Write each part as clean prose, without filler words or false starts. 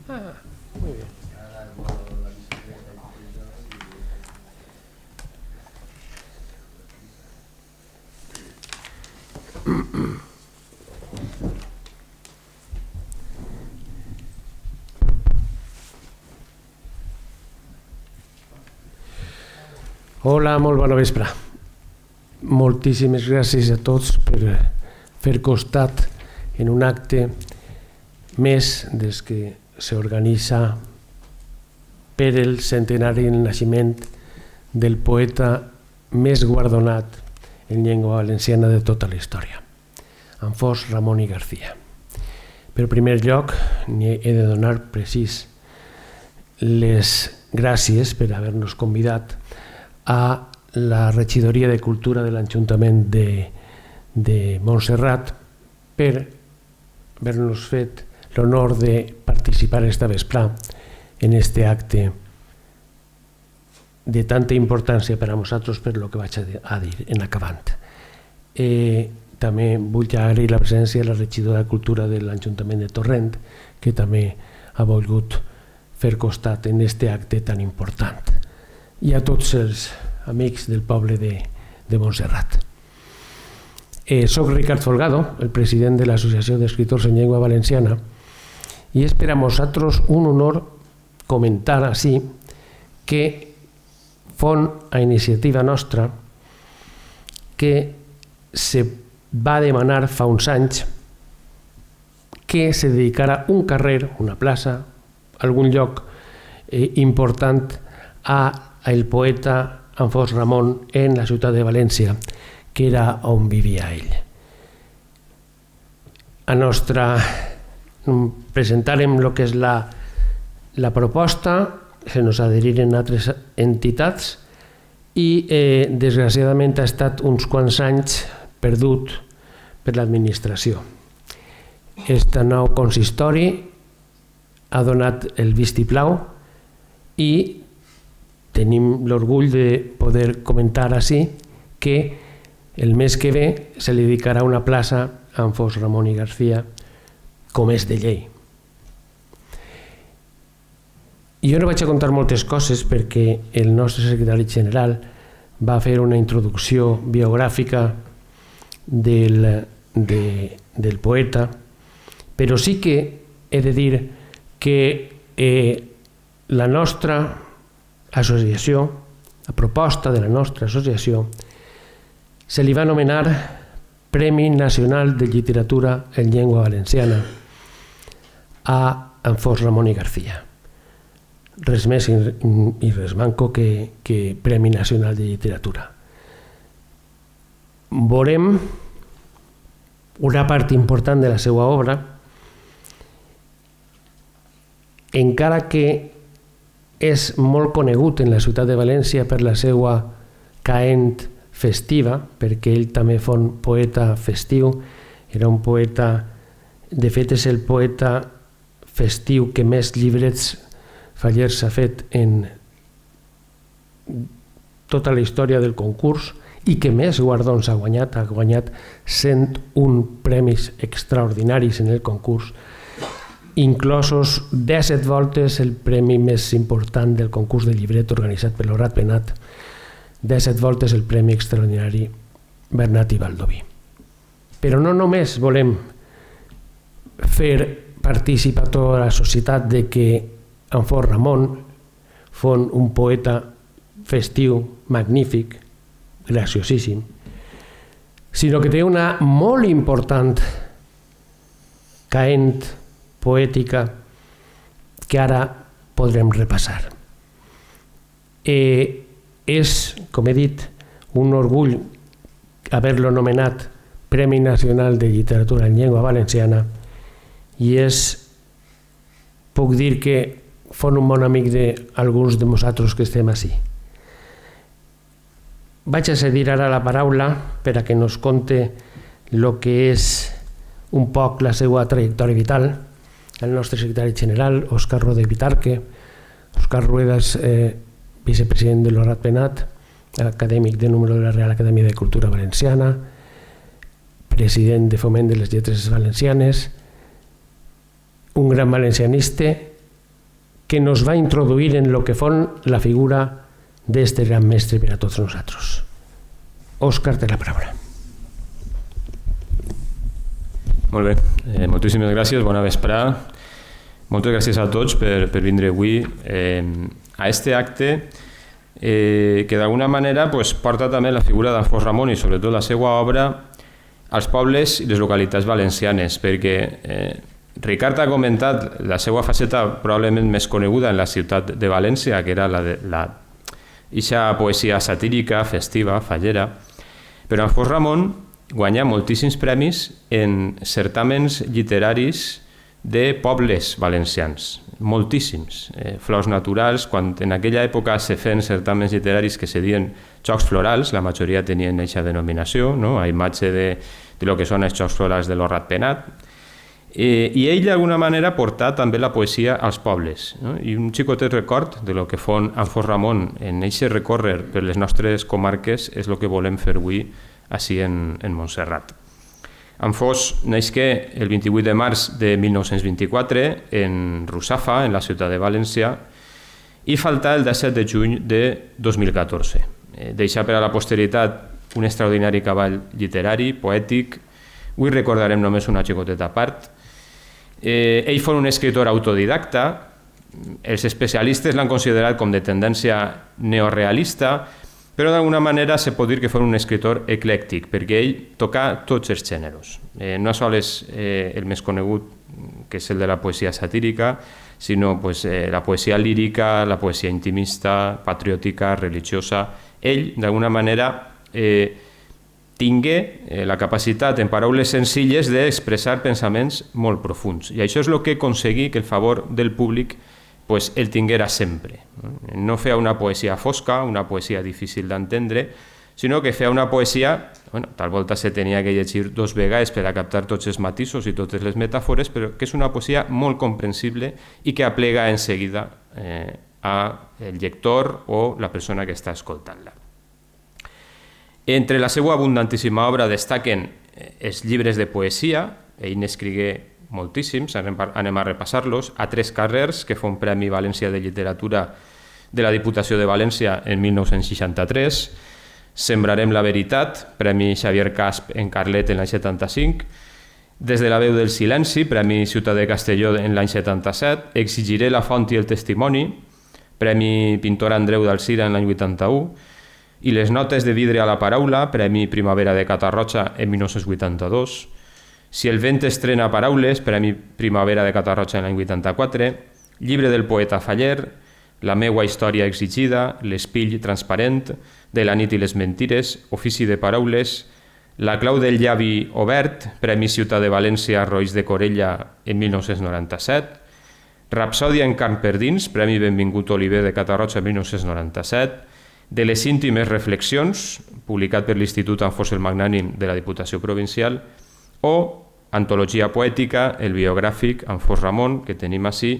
Muy bien. Hola, molt bona vespre. Moltíssimes gràcies a tots per fer costat en un acte més des que s'organitza per el centenari del naixement del poeta més guardonat en llengua valenciana de tota la història, Anfós Ramon i Garcia. Per primer lloc, he de donar precís les gràcies per haver-nos convidat a la regidoria de Cultura de l'Ajuntament de Montserrat per haver-nos fet l'honor de participar esta vesprà en este acte de tanta importància per a nosaltres per lo que vaig a dir en acabant. També vull agrair la presència de la regidora de Cultura de l'Ajuntament de Torrent, que també ha volgut fer costat en este acte tan important, i a tots els amics del poble de Montserrat. Soc Ricard Folgado, el president de l'Associació d'Escriptors en Llengua Valenciana, i és per a nosaltres un honor comentar així que fon a iniciativa nostra que se va demanar fa uns anys que se dedicara un carrer, una plaça, algun lloc important al poeta Anfós Ramon en la ciutat de València, que era on vivia ell. Presentarem el que és la proposta, se nos adheriren altres entitats i desgraciadament ha estat uns quants anys perdut per l'administració. Este nou consistori ha donat el vistiplau i tenim l'orgull de poder comentar així que el mes que ve se li dedicarà una plaça a Anfós Ramon i Garcia, com és de llei. Jo no vaig a contar moltes coses perquè el nostre secretari general va fer una introducció biogràfica del poeta, però sí que he de dir que la nostra associació, la proposta de la nostra associació, se li va anomenar Premi Nacional de Literatura en Llengua Valenciana a Anfós Ramon i Garcia. Res més i res manco que Premi Nacional de Literatura. Veurem una part important de la seva obra, encara que és molt conegut en la ciutat de València per la seva caent festiva, perquè ell també fou un poeta festiu, era un poeta, de fet és el poeta festiu que més llibrets fallers s'ha fet en tota la història del concurs i que més guardons ha guanyat 101 premis extraordinaris en el concurs, inclosos 17 voltes el premi més important del concurs de llibret organitzat per l'Horat Benat, 17 voltes el premi extraordinari Bernat i Baldoví. Però no només volem fer participar tota la societat de que Anfós Ramon fou un poeta festiu, magnífic, graciosíssim, sinó que té una molt important caent poètica que ara podrem repassar. És, com he dit, un orgull haver-lo anomenat Premi Nacional de Literatura en Llengua Valenciana i puc dir que fou un bon amic d'alguns de nosaltres que estem ací. Vaig a cedir ara la paraula per a que nos conte el que és un poc la seva trajectòria vital. El nostre secretari general, Òscar Rueda i Vitarque. Òscar Rueda és vicepresident de l'Horat Benat, acadèmic de número de la Real Acadèmia de Cultura Valenciana, president de Foment de les Lletres Valencianes, un gran valencianista que nos va a introduir en lo que fue la figura de este gran mestre para todos nosotros. Òscar, té la paraula. Molt bé, moltíssimes gràcies, bona vesprada. Moltes gràcies a tots per vindre avui a este acte que d'alguna manera porta també la figura d'Alfons Ramon i sobretot la seva obra als pobles i les localitats valencianes, perquè Ricard ha comentat la seva faceta probablement més coneguda en la ciutat de València, que era eixa poesia satírica, festiva, fallera, però Alfons Ramon guanyà moltíssims premis en certàmens literaris de pobles valencians, moltíssims. Flors naturals, quan en aquella època se feien certàmens literaris que se diuen Jocs Florals, la majoria tenien aquesta denominació, a imatge de lo que són els Jocs Florals de lo Ratpenat, i ell d'alguna manera portà també la poesia als pobles. I un xicotet record de lo que fon Alfons Ramon en aquest recórrer per les nostres comarques és el que volem fer avui així en Montserrat. Alfons nasqué el 28 de març de 1924 en Russafa, en la ciutat de València, i faltà el 17 de juny de 2014. Deixà per a la posteritat un extraordinari cavall literari, poètic. Avui recordarem només una xicoteta part. Ell fou un escriptor autodidacta. Els especialistes l'han considerat com de tendència neorealista, però d'alguna manera se pot dir que fou un escriptor eclèctic, perquè ell tocà tots els gèneres. No sols el més conegut, que és el de la poesia satírica, sinó la poesia lírica, la poesia intimista, patriòtica, religiosa. Ell, d'alguna manera, tingué la capacitat, en paraules senzilles, d'expressar pensaments molt profuns. I això és el que aconseguí que el favor del públic el tinguera sempre. No feia una poesia fosca, una poesia difícil d'entendre, sinó que feia una poesia, tal volta se tenia que llegir 2 vegades per a captar tots els matisos i totes les metàfores, però que és una poesia molt comprensible i que aplega en seguida al lector o la persona que està escoltant-la. Entre la seva abundantíssima obra destaquen els llibres de poesia. Ell n'escrigué moltíssims, anem a repassar-los, a 3 carrers, que fou un Premi València de Literatura de la Diputació de València en 1963, Sembrarem la veritat, Premi Xavier Casp en Carlet en l'any 75, Des de la veu del silenci, Premi Ciutat de Castelló en l'any 77, Exigiré la font i el testimoni, Premi Pintor Andreu d'Alzira en l'any 81, i Les notes de vidre a la paraula, Premi Primavera de Catarroja en 1982, Si el vent estrena paraules, Premi Primavera de Catarroja en l'any 84, Llibre del poeta Faller, La meua història exigida, L'espill transparent, De la nit i les mentires, Ofici de paraules, La clau del llavi obert, Premi Ciutat de València Roís de Corella en 1997, Rapsòdia en carn per dins, Premi Benvingut Oliver de Catarroja en 1997, De les íntimes reflexions, publicat per l'Institut Alfons el Magnànim de la Diputació Provincial, o Antologia poètica, el biogràfic Alfons Ramon, que tenim així,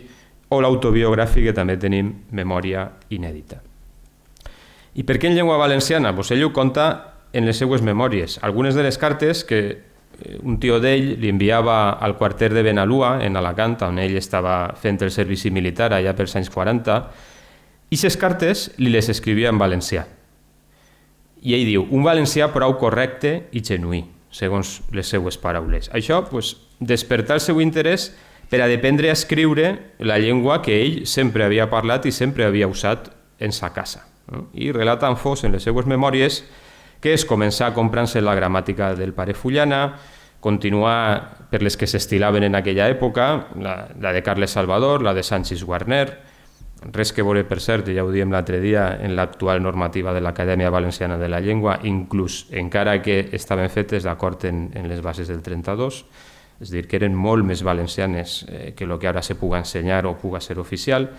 o l'autobiogràfic, que també tenim Memòria inèdita. I per què en llengua valenciana? Ell ho conta en les seues memòries. Algunes de les cartes que un tio d'ell li enviava al quarter de Benalúa, en Alacant, on ell estava fent el servici militar allà pels anys 40, i aquestes cartes li les escrivia en valencià. I ell diu, un valencià prou correcte i genuí, segons les seues paraules. Això despertar el seu interès per a aprendre a escriure la llengua que ell sempre havia parlat i sempre havia usat en sa casa. I relata Alfons en les seues memòries que es començar comprant-se la gramàtica del pare Fullana, continuar per les que s'estilaven en aquella època, la de Carles Salvador, la de Sanchis Guarner, res que veure, per cert, ja ho diem l'altre dia, en l'actual normativa de l'Acadèmia Valenciana de la Llengua, inclús encara que estaven fetes d'acord en les bases del 32, és a dir, que eren molt més valencianes que el que ara se puga ensenyar o puga ser oficial.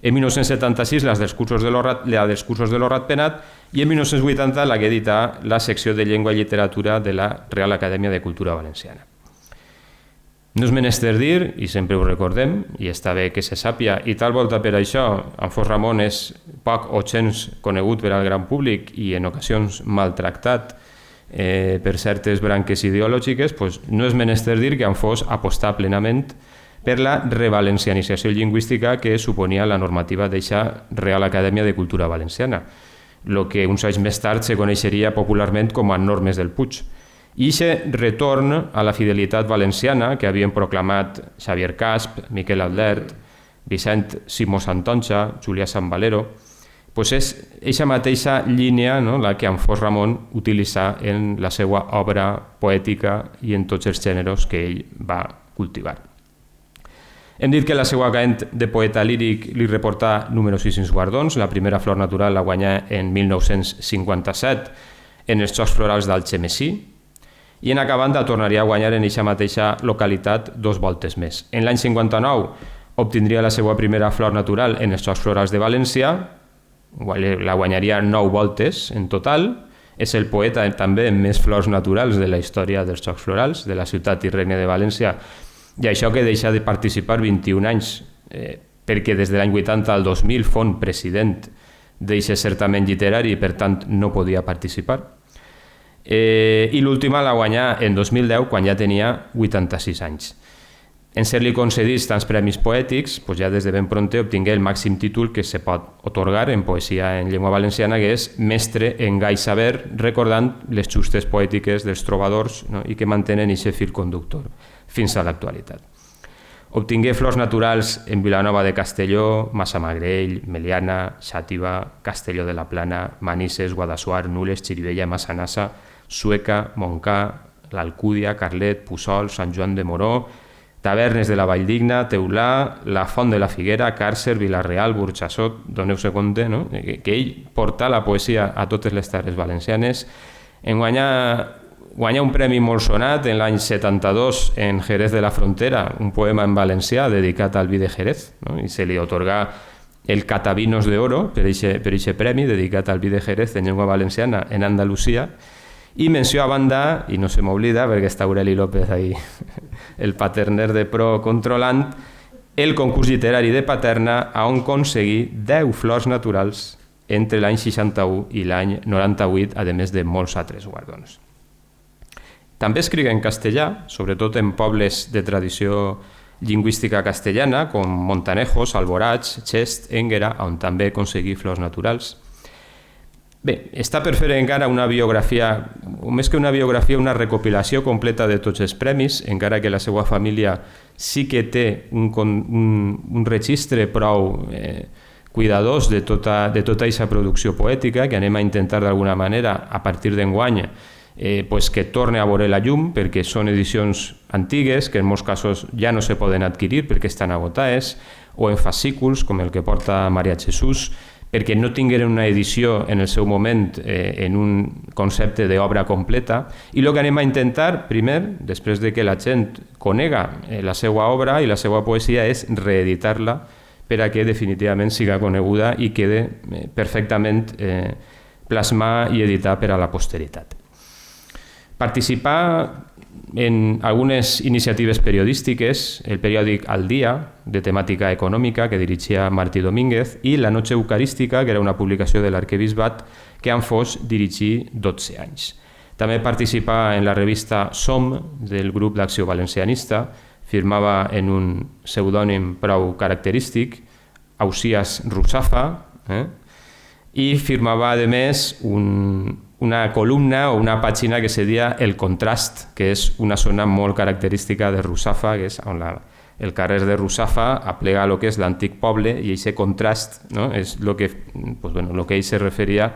En 1976 la dels cursos de lo Ratpenat i en 1980 la que edita la secció de Llengua i Literatura de la Real Acadèmia de Cultura Valenciana. No és menester dir, i sempre ho recordem, i està bé que se sàpia, i tal volta per això, Alfons Ramon és poc o gens conegut per al gran públic i en ocasions maltractat per certes branques ideològiques, no és menester dir que Alfons apostà plenament per la revalencianització lingüística que suponia la normativa d'eixa Real Acadèmia de Cultura Valenciana, el que uns anys més tard se coneixeria popularment com a normes del Puig. I aquest retorn a la fidelitat valenciana que havien proclamat Xavier Casp, Miquel Aldert, Vicent Simó Santonja, Julià Sanvalero, pues és aquesta mateixa línia, no?, la que Amfós Ramon utilitzà en la seva obra poètica i en tots els gèneres que ell va cultivar. Hem dit que la seva carrera de poeta líric li reporta numerosíssims guardons. La primera Flor Natural la guanyà en 1957 en els Jocs Florals d'Algemesí i en acabant tornaria a guanyar en aquesta mateixa localitat 2 voltes més. En l'any 59 obtindria la seva primera Flor Natural en els Jocs Florals de València, la guanyaria 9 voltes en total. És el poeta també amb més flors naturals de la història dels Jocs Florals de la ciutat i regne de València, i això que deixa de participar 21 anys, perquè des de l'any 80 al 2000 fon president d'aquest certament literari i per tant no podia participar. I l'última la guanyà en 2010 quan ja tenia 86 anys. En ser-li concedits tants premis poètics, ja des de ben pronte obtingué el màxim títol que se pot atorgar en poesia en llengua valenciana, que és mestre en gai saber, recordant les justes poètiques dels trobadors, no?, i que mantenen aquest fil conductor fins a l'actualitat. Obtingué flors naturals en Vilanova de Castelló, Massamagrell, Meliana, Xàtiva, Castelló de la Plana, Manises, Guadassuar, Nules, Xirivella, Massanassa, Sueca, Montcà, l'Alcúdia, Carlet, Puçol, Sant Joan de Moró, Tavernes de la Valldigna, Teulà, la Font de la Figuera, Càrcer, Vilareal, Burxassot, doneu-se compte, no?, que ell porta la poesia a totes les terres valencianes. En guanyar un premi molt sonat en l'any 72 en Jerez de la Frontera, un poema en valencià dedicat al vi de Jerez, no?, i se li atorgà el Catavinos de Oro per aquest premi dedicat al vi de Jerez en llengua valenciana en Andalusia. I menció a banda, i no se m'oblida perquè està Aureli López ahí, el paterner de pro controlant, el concurs literari de Paterna, on aconseguí 10 flors naturals entre l'any 61 i l'any 98, a més de molts altres guardons. També escrigué en castellà, sobretot en pobles de tradició lingüística castellana, com Montanejos, Alborats, Xest, Énguera, on també aconseguí flors naturals. Bé, està per fer encara una biografia, o més que una biografia, una recopilació completa de tots els premis, encara que la seva família sí que té un registre prou cuidadós de tota aquesta producció poètica, que anem a intentar d'alguna manera, a partir d'enguany, que torni a veure la llum, perquè són edicions antigues, que en molts casos ja no se poden adquirir perquè estan agotades, o en fascículs, com el que porta Maria Jesús, perquè no tingueren una edició en el seu moment en un concepte d'obra completa. I el que anem a intentar, primer, després de que la gent conega la seva obra i la seva poesia, és reeditar-la per a que definitivament siga coneguda i quede perfectament plasmar i editar per a la posteritat. Participar en algunes iniciatives periodístiques, el periòdic Al Día, de temàtica econòmica, que dirigia Martí Domínguez, i La Noche Eucarística, que era una publicació de l'Arquebisbat que Amfós dirigí 12 anys. També participà en la revista Som, del grup d'Acció Valencianista, firmava en un pseudònim prou característic, Ausias Rusafa, i firmava, a més, una columna o una pàgina que se deia El Contrast, que és una zona molt característica de Rusafa, que és on el carrer de Rusafa aplega el que és l'antic poble, i aquest contrast, no?, és el que ell se referia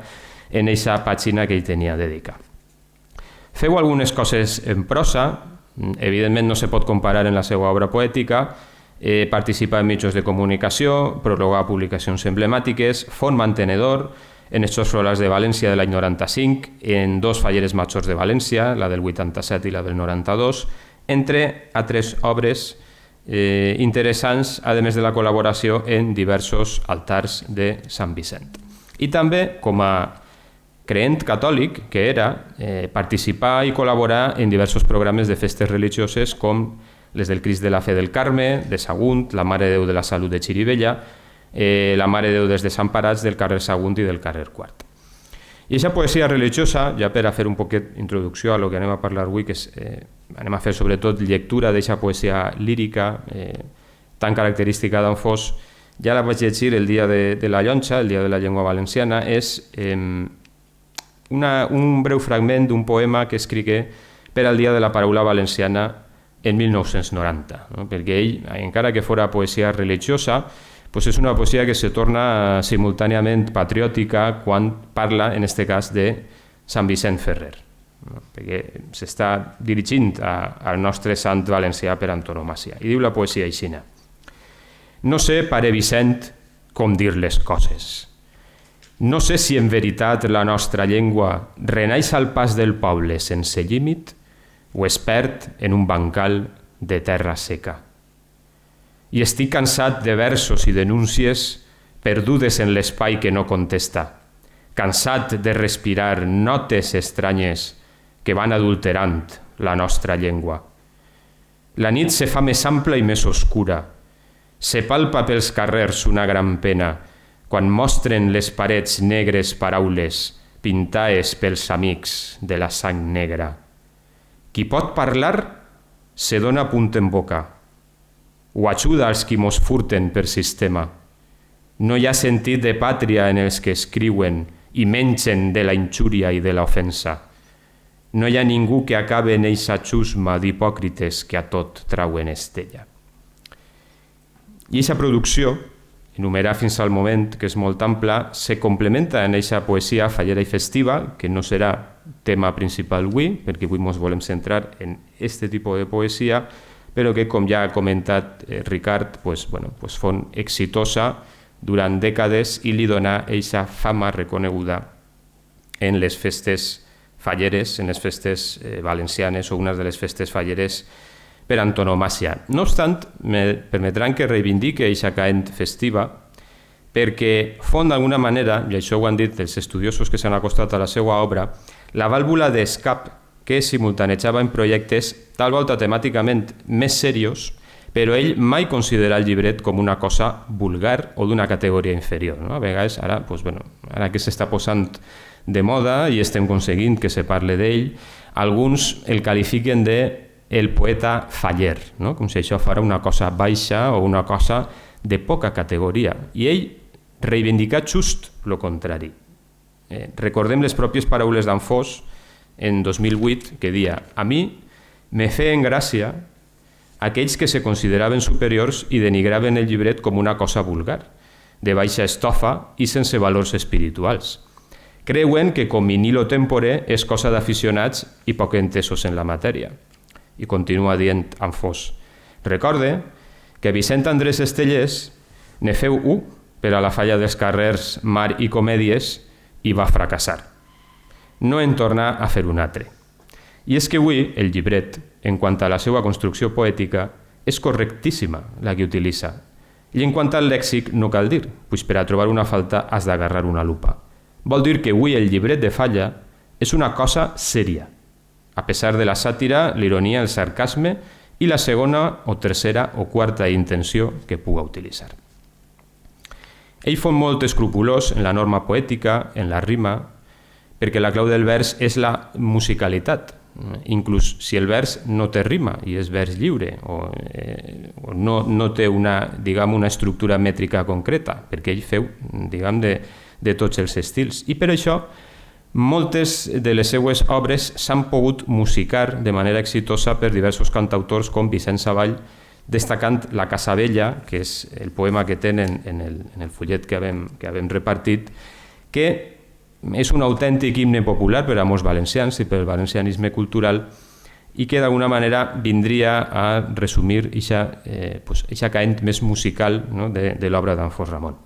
en aquesta pàgina que ell tenia dedicada. Feu algunes coses en prosa, evidentment no se pot comparar en la seva obra poètica, participa en mitjans de comunicació, prologa publicacions emblemàtiques, fon mantenedor en els Jocs Florals de València de l'any 95, en 2 falleres majors de València, la del 87 i la del 92, entre altres obres interessants, a més de la col·laboració en diversos altars de Sant Vicent. I també, com a creent catòlic que era, participar i col·laborar en diversos programes de festes religioses com les del Crist de la Fe del Carme, de Sagunt, la Mare de Déu de la Salut de Xirivella, la Mare de Déu dels Desemparats del carrer Sagunt i del carrer Quart. I aquesta poesia religiosa, ja per a fer un poquet d'introducció a lo que anem a parlar avui, que anem a fer sobretot lectura d'aquesta poesia lírica tan característica d'en Fos, ja la vaig llegir el dia de la Llonxa, el dia de la llengua valenciana, és un breu fragment d'un poema que escrigué per al dia de la paraula valenciana en 1990, no? Perquè ell, encara que fora poesia religiosa, pues és una poesia que se torna simultàniament patriòtica quan parla, en aquest cas, de Sant Vicent Ferrer, no? Perquè s'està dirigint al nostre sant valencià per antonomàsia. I diu la poesia aixina: no sé, pare Vicent, com dir les coses. No sé si en veritat la nostra llengua renaix al pas del poble sense límit o es perd en un bancal de terra seca. I estic cansat de versos i denúncies perdudes en l'espai que no contesta, cansat de respirar notes estranyes que van adulterant la nostra llengua. La nit se fa més ampla i més oscura. Se palpa pels carrers una gran pena quan mostren les parets negres paraules pintades pels amics de la sang negra. Qui pot parlar se dona punt en boca o ajuda als qui mos furten per sistema. No hi ha sentit de pàtria en els que escriuen i mengen de la injúria i de l'ofensa. No hi ha ningú que acabe en eixa xusma d'hipòcrites que a tot trauen estella. I aquesta producció, enumerar fins al moment, que és molt ampla, se complementa en aquesta poesia fallera i festiva, que no serà tema principal avui, perquè avui ens volem centrar en aquest tipus de poesia, però que, com ja ha comentat Ricard, fon exitosa durant dècades i li dona aquesta fama reconeguda en les festes falleres, en les festes valencianes o una de les festes falleres per antonomàsia. No obstant, me permetran que reivindique aquesta caent festiva perquè fon d'alguna manera, i això ho han dit els estudiosos que s'han acostat a la seva obra, la vàlvula d'escap que simultanejava en projectes tal volta temàticament més serios, però ell mai considera el llibret com una cosa vulgar o d'una categoria inferior. No? A vegades, ara que s'està posant de moda i estem aconseguint que se parle d'ell, alguns el qualifiquen de el poeta faller, no? Com si això fos una cosa baixa o una cosa de poca categoria. I ell reivindica just el contrari. Recordem les pròpies paraules d'en Fos en 2008, que deia: a mi me feien gràcia aquells que se consideraven superiors i denigraven el llibret com una cosa vulgar, de baixa estofa i sense valors espirituals. Creuen que com in illo tempore és cosa d'aficionats i poc entesos en la matèria. I continua dient en Fos: recorde que Vicent Andrés Estellés ne feu per a la falla dels carrers Mar i Comèdies i va fracassar. No en tornar a fer un altre. I és que avui el llibret, en quant a la seva construcció poètica, és correctíssima la que utilitza. I en quant al lèxic no cal dir, pues per a trobar una falta has d'agarrar una lupa. Vol dir que avui el llibret de Falla és una cosa sèria, a pesar de la sàtira, l'ironia, el sarcasme i la segona o tercera o quarta intenció que puga utilitzar. Ell fon molt escrupulós en la norma poètica, en la rima, perquè la clau del vers és la musicalitat. Inclús si el vers no té rima i és vers lliure o no té una estructura mètrica concreta, perquè ell feu de tots els estils. I per això moltes de les seues obres s'han pogut musicar de manera exitosa per diversos cantautors com Vicent Savall, destacant La Casa Vella, que és el poema que tenen en el fullet que havem repartit, que és un autèntic himne popular per a molts valencians i pel valencianisme cultural i que d'alguna manera vindria a resumir aquesta caent més musical de l'obra d'en Fos Ramon.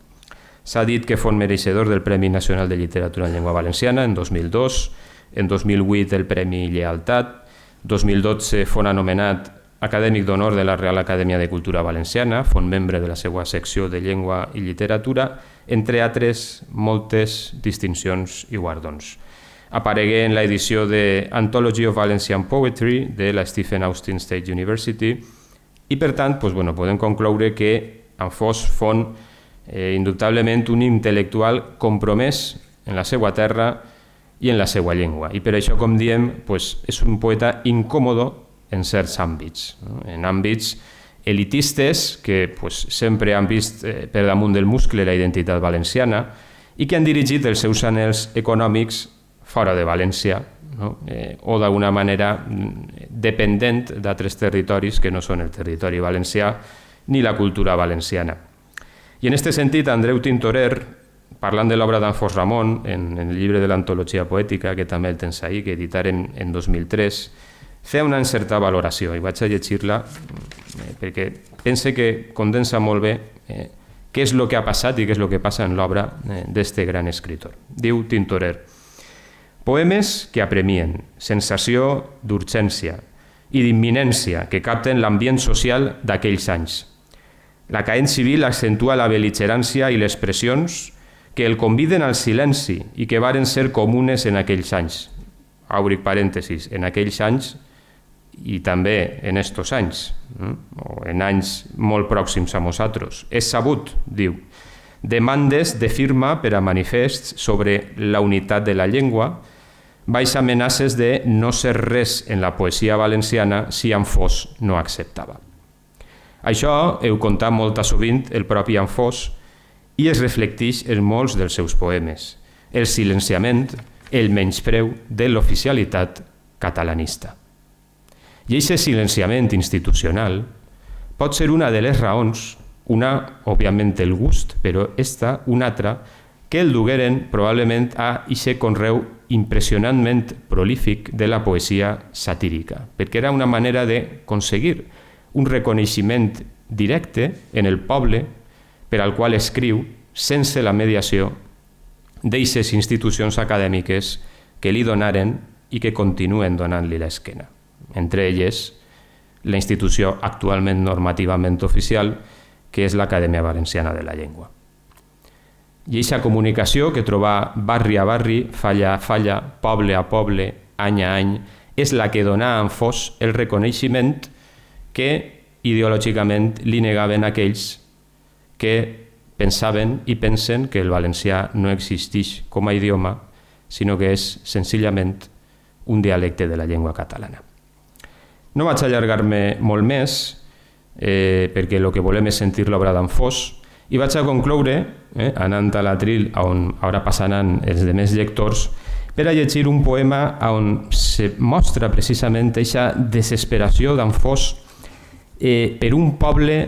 S'ha dit que fon mereixedor del Premi Nacional de Literatura en Llengua Valenciana en 2002, en 2008 el Premi Llealtat, 2012 fon anomenat acadèmic d'honor de la Real Acadèmia de Cultura Valenciana, fon membre de la seva secció de Llengua i Literatura, entre altres moltes distincions i guardons. Aparegué en l'edició de Anthology of Valencian Poetry de la Stephen Austin State University i, per tant, podem concloure que en Fos fon indubtablement un intel·lectual compromès en la seva terra i en la seva llengua. I per això, com diem, és un poeta incòmodo en certs àmbits, en àmbits elitistes que sempre han vist per damunt del muscle la identitat valenciana i que han dirigit els seus anhels econòmics fora de València, o d'alguna manera dependent d'altres territoris que no són el territori valencià ni la cultura valenciana. I en aquest sentit, Andreu Tintorer, parlant de l'obra d'en Fos Ramon, en el llibre de l'antologia poètica, que també el tens ahí, que editaren en 2003, feia una encertada valoració, i vaig a llegir-la perquè pense que condensa molt bé què és el que ha passat i què és el que passa en l'obra d'este gran escritor. Diu Tintorer: poemes que apremien, sensació d'urgència i d'imminència que capten l'ambient social d'aquells anys. La caent civil accentua la bel·ligerància i les pressions que el conviden al silenci i que varen ser comunes en aquells anys. Obric parèntesis, en aquells anys i també en estos anys, o en anys molt pròxims a nosaltres. És sabut, diu, demandes de firma per a manifests sobre la unitat de la llengua, baix amenaces de no ser res en la poesia valenciana si en Fos no acceptava. Això heu contat molt sovint el propi en Fos i es reflecteix en molts dels seus poemes, el silenciament, el menyspreu de l'oficialitat catalanista. I aquest silenciament institucional pot ser una de les raons, una, òbviament, el gust, però esta, una altra, que el dugueren probablement a aquest conreu impressionantment prolífic de la poesia satírica, perquè era una manera d'aconseguir un reconeixement directe en el poble per al qual escriu sense la mediació d'eixes institucions acadèmiques que li donaren i que continuen donant-li l'esquena. Entre elles, la institució actualment normativament oficial, que és l'Acadèmia Valenciana de la Llengua. I aquesta comunicació que troba barri a barri, falla a falla, poble a poble, any a any, és la que dona a en Fos el reconeixement que ideològicament li negaven aquells que pensaven i pensen que el valencià no existeix com a idioma, sinó que és senzillament un dialecte de la llengua catalana. No vaig allargar-me molt més, perquè el que volem és sentir l'obra d'en Fos, i vaig a concloure, anant a l'Atril, on ara passaran els demés lectors, per a llegir un poema on se mostra precisament aquesta desesperació d'en Fos per un poble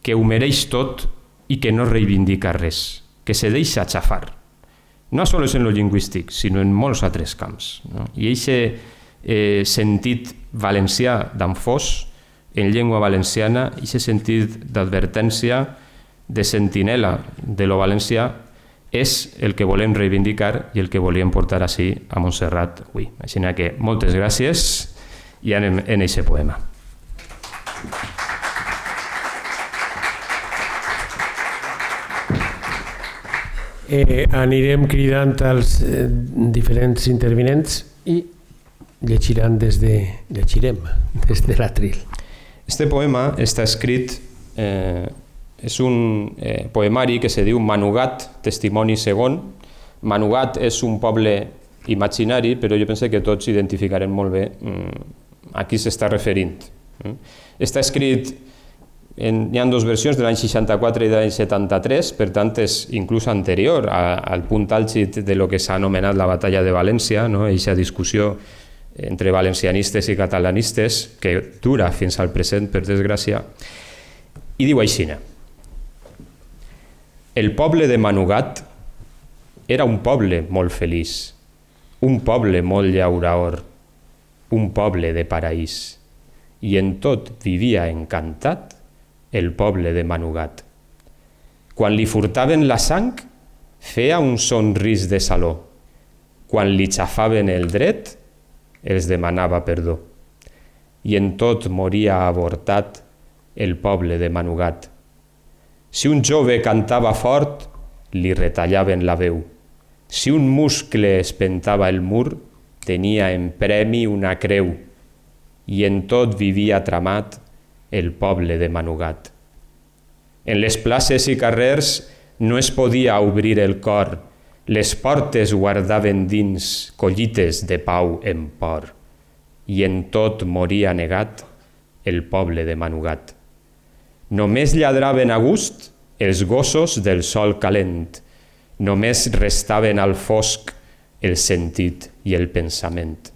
que ho mereix tot i que no reivindica res, que se deixa xafar. No sols en lo lingüístic, sinó en molts altres camps. I aquest sentit valencià d'en Fos, en llengua valenciana, aquest sentit d'advertència, de sentinela de lo valencià, és el que volem reivindicar i el que volíem portar així a Montserrat avui. Així que moltes gràcies i anem en aquest poema. Anirem cridant als diferents intervinents i llegirem des de l'Atril. Este poema està escrit, és un poemari que se diu Manugat, testimoni segon. Manugat és un poble imaginari, però jo penso que tots identificarem molt bé a qui s'està referint. Està escrit, hi ha dues versions, de l'any 64 i de l'any 73, per tant és inclús anterior al punt àlgid de lo que s'ha anomenat la batalla de València, aquesta discussió entre valencianistes i catalanistes, que dura fins al present, per desgràcia, i diu així: el poble de Manugat era un poble molt feliç, un poble molt llauraor, un poble de paraís, i en tot vivia encantat el poble de Manugat. Quan li furtaven la sang, feia un somrís de saló. Quan li xafaven el dret, els demanava perdó. I en tot moria avortat el poble de Manugat. Si un jove cantava fort, li retallaven la veu. Si un muscle espentava el mur, tenia en premi una creu. I en tot vivia tramat el poble de Manugat. En les places i carrers no es podia obrir el cor, les portes guardaven dins collites de pau en por, i en tot moria negat el poble de Manugat. Només lladraven a gust els gossos del sol calent. Només restaven al fosc el sentit i el pensament.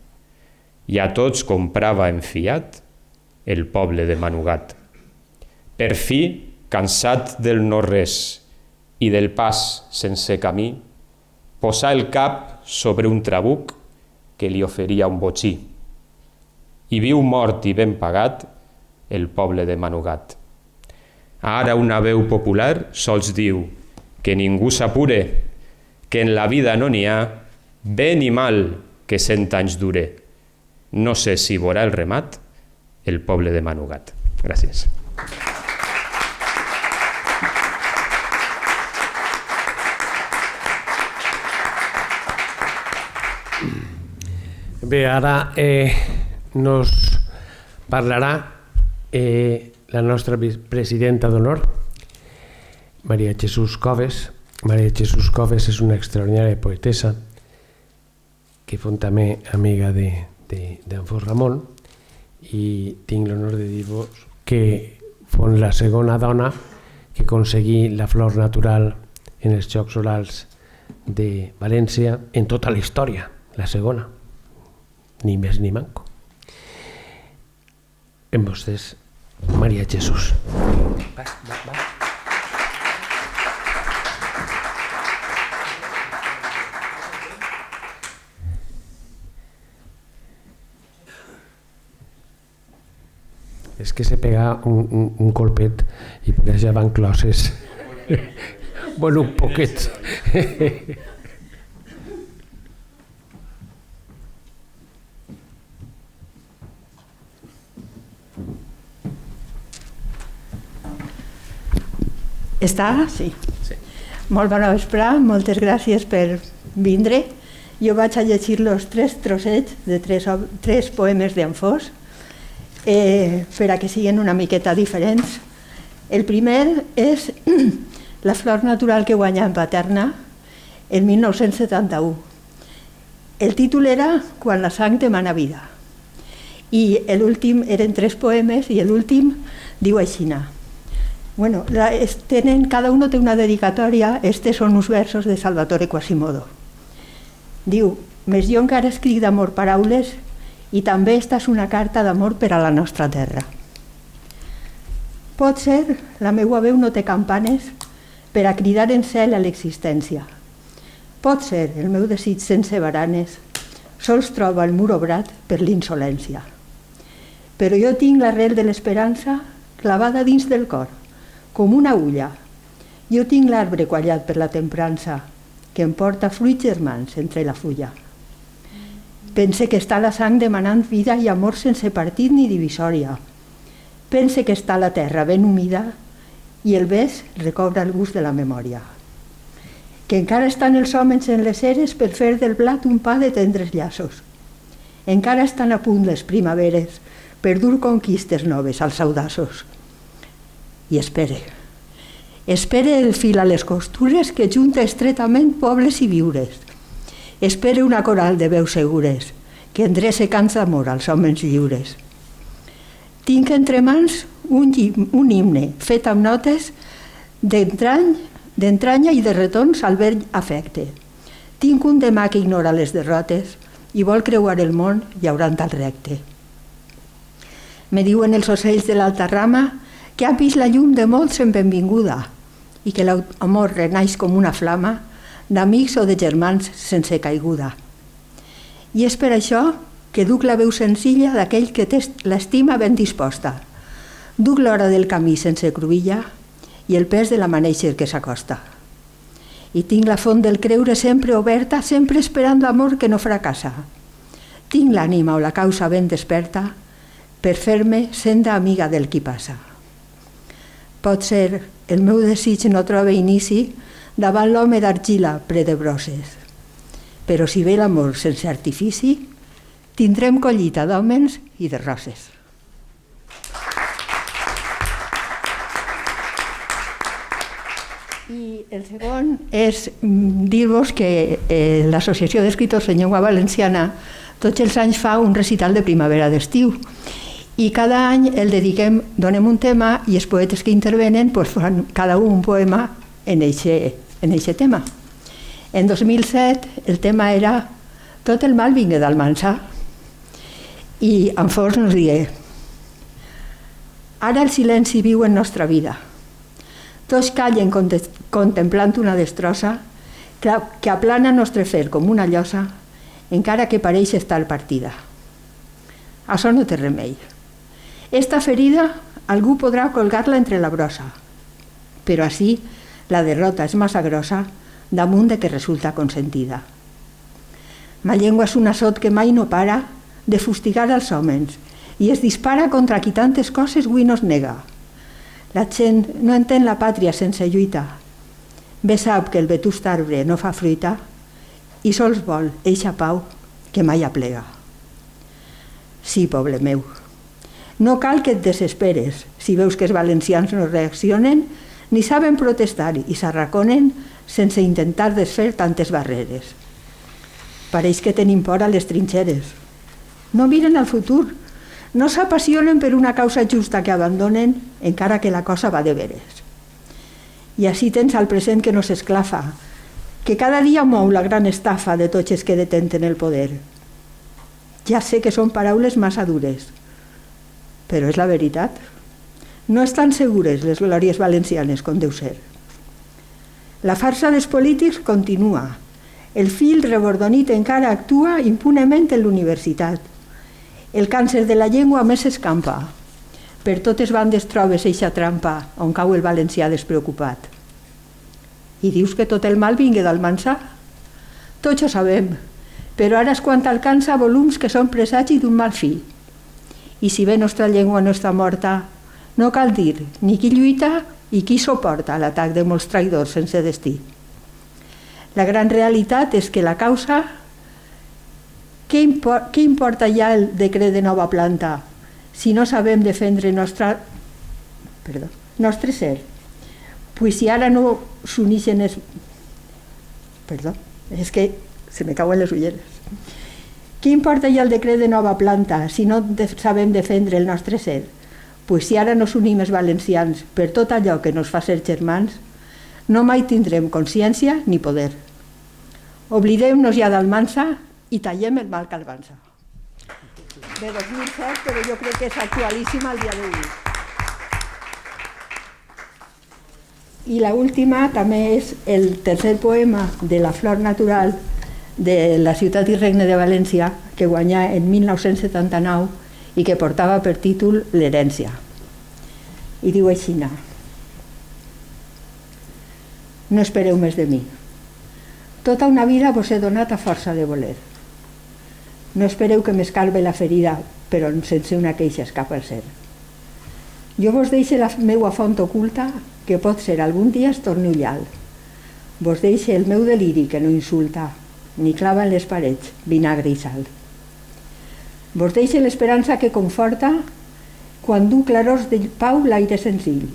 I a tots comprava en fiat el poble de Manugat. Per fi, cansat del no-res i del pas sense camí, posà el cap sobre un trabuc que li oferia un botxí. I viu mort i ben pagat el poble de Manugat. Ara una veu popular sols diu que ningú s'apure, que en la vida no n'hi ha bé ni mal que 100 anys dure. No sé si veurà el remat el poble de Manugat. Gràcies. Bé, ara nos parlarà la nostra presidenta d'honor, Maria Jesús Coves. Maria Jesús Coves és una extraordinària poetessa que fou també amiga d'en Fos Ramon, i tinc l'honor de dir-vos que fou la segona dona que aconseguí la flor natural en els Jocs Florals de València en tota la història, la segona, ni més ni manco. Amb vostès, Maria Jesús. Va. És que se pega un colpet i per allà van closes. Bueno, un poquet. Està? Sí. Molt bona vesprà, moltes gràcies per vindre. Jo vaig a llegir-los 3 trossets de 3 poemes d'en Fos, per a que siguin una miqueta diferents. El primer és La flor natural que guanyà en Paterna el 1971. El títol era Quan la sang demana vida. I l'últim eren 3 poemes i l'últim diu aixina. Bueno, cada uno té una dedicatòria. Estes són uns versos de Salvatore Quasimodo. Diu: «Més jo encara escric d'amor paraules i també esta és una carta d'amor per a la nostra terra. Pot ser, la meua veu no té campanes per a cridar en cel a l'existència. Pot ser, el meu desig sense baranes sols troba el mur obrat per l'insolència. Però jo tinc l'arrel de l'esperança clavada dins del cor, com una agulla. Jo tinc l'arbre quallat per la temprança que em porta fruits germans entre la fulla. Pense que està la sang demanant vida i amor sense partit ni divisòria. Pense que està la terra ben humida i el bes recobra el gust de la memòria. Que encara estan els homes en les eres per fer del blat un pa de tendres llaços. Encara estan a punt les primaveres per dur conquistes noves als audaços. I espere el fil a les costures que junta estretament pobles i viures. Espere una coral de veus segures que endrece cants d'amor als homes lliures. Tinc entre mans un himne fet amb notes d'entranya i de retorns al vell afecte. Tinc un demà que ignora les derrotes i vol creuar el món llaurant al recte. Me diuen els ocells de l'alta rama que han vist la llum de molts en benvinguda i que l'amor renaix com una flama d'amics o de germans sense caiguda. I és per això que duc la veu senzilla d'aquell que té l'estima ben disposta. Duc l'hora del camí sense cruïlla i el pes de la maneixer que s'acosta. I tinc la font del creure sempre oberta, sempre esperant l'amor que no fracassa. Tinc l'ànima o la causa ben desperta per fer-me senda amiga del qui passa. Pot ser, el meu desig no troba inici davant l'home d'argila ple de brosses. Però si ve l'amor sense artifici, tindrem collita d'hòmens i de roses. I el segon és dir-vos que l'Associació d'Escriptors en Llengua Valenciana tots els anys fa un recital de primavera d'estiu I cada any el dediquem, donem un tema i els poetes que intervenen fan cada un poema en aquest tema. En 2007 el tema era Tot el mal vinga d'Almansa i en Fors nos digué: ara el silenci viu en nostra vida. Tots callen contemplant una destrossa que aplana el nostre fer com una llosa, encara que pareix estar partida. Això no té remei. Esta ferida algú podrà colgar-la entre la brossa, però així la derrota és massa grossa damunt de que resulta consentida. Ma llengua és un assot que mai no para de fustigar els homes i es dispara contra qui tantes coses avui nos nega. La gent no entén la pàtria sense lluita. Bé sap que el vetust arbre no fa fruita i sols vol eixa pau que mai aplega. Sí, poble meu, no cal que et desesperes si veus que els valencians no reaccionen ni saben protestar i s'arraconen sense intentar desfer tantes barreres. Pareix que tenim por a les trinxeres. No miren al futur, no s'apassionen per una causa justa que abandonen encara que la cosa va de veres. I així tens al present que no s'esclafa, que cada dia mou la gran estafa de tots els que detenten el poder. Ja sé que són paraules massa dures, però és la veritat. No estan segures les glòries valencianes com deu ser. La farsa dels polítics continua. El fil rebordonit encara actua impunement en l'universitat. El càncer de la llengua més s'escampa. Per totes bandes trobes eixa trampa on cau el valencià despreocupat. I dius que tot el mal vingui d'Almansa? Tots ho sabem, però ara és quan alcança volums que són presagi d'un mal fi. I si bé nostra llengua no està morta, no cal dir ni qui lluita i qui suporta l'atac de molts traïdors sense destí. La gran realitat és que la causa... Què importa ja el decret de nova planta si no sabem defendre nostre ser? Pues si ara no s'unixen els... Perdó, és que se me cauen les ulleres. Què importa ja el decret de nova planta si no sabem defendre el nostre ser? Pues si ara no s'unim els valencians per tot allò que nos fa ser germans, no mai tindrem consciència ni poder. Oblidem-nos ja d'Almansa i tallem el mal que avança. De 2007, però jo crec que és actualíssima al dia d'avui. I l'última també és el tercer poema de la flor natural de la ciutat i regne de València, que guanyà en 1979 i que portava per títol L'herència. I diu així: no espereu més de mi. Tota una vida vos he donat a força de voler. No espereu que m'escalve la ferida, però sense una queixa escapa el ser. Jo vos deixe la meua font oculta, que pot ser algun dia es torni ullal. Vos deixe el meu deliri que no insulta, ni clava en les parets vinagre i sal. Vos deixe l'esperança que conforta quan du clarors de pau l'aire senzill.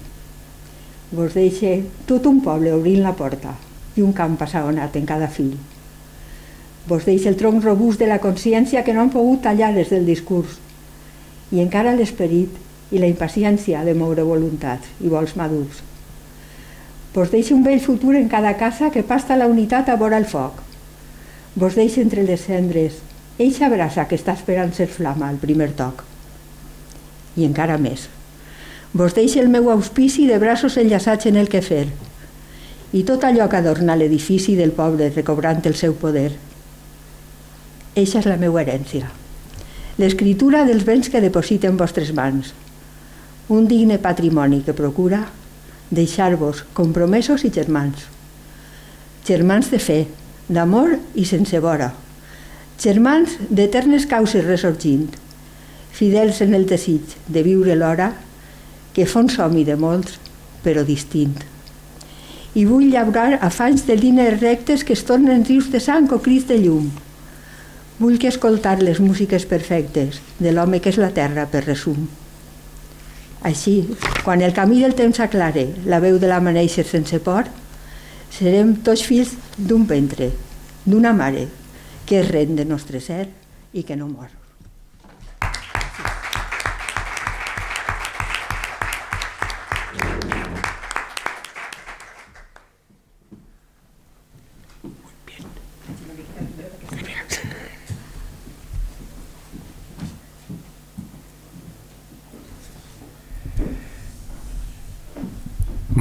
Vos deixe tot un poble obrint la porta i un camp assaonat en cada fill. Vos deixe el tronc robust de la consciència que no han pogut tallar des del discurs i encara l'esperit i la impaciència de moure voluntats i vols madurs. Vos deixe un vell futur en cada casa que pasta la unitat a vora el foc. Vos deixe entre les cendres eixa brasa que està esperant ser flama al primer toc. I encara més. Vos deixe el meu auspici de braços enllaçats en el quefer i tot allò que adorna l'edifici del poble recobrant el seu poder. Eixa és la meua herència. L'escriptura dels béns que deposita en vostres mans. Un digne patrimoni que procura deixar-vos compromesos i germans. Germans de fe, d'amor i sense vora. Germans d'eternes causes ressorgint, fidels en el desig de viure l'hora que fa un somni de molts, però distint. I vull llaurar afanys de línies rectes que es tornen rius de sang o crits de llum. Vull que escoltar les músiques perfectes de l'home que és la terra per resum. Així, quan el camí del temps aclare la veu de l'ama néixer sense por, serem tots fills d'un ventre, d'una mare, que és ren de nostre ser i que no mor.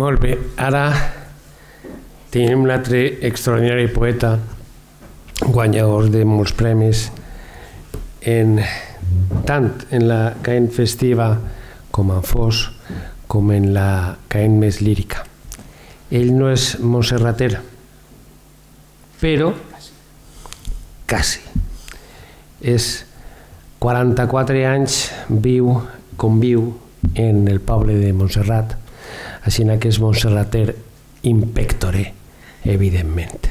Molt bé, ara tenim un altre extraordinari poeta, guanyador de molts premis, tant en la Caen festiva com en Fos, com en la Caen més lírica. Ell no és montserrater, però quasi. És 44 anys, conviu en el poble de Montserrat, així que és montserrater in pectore, evidentment.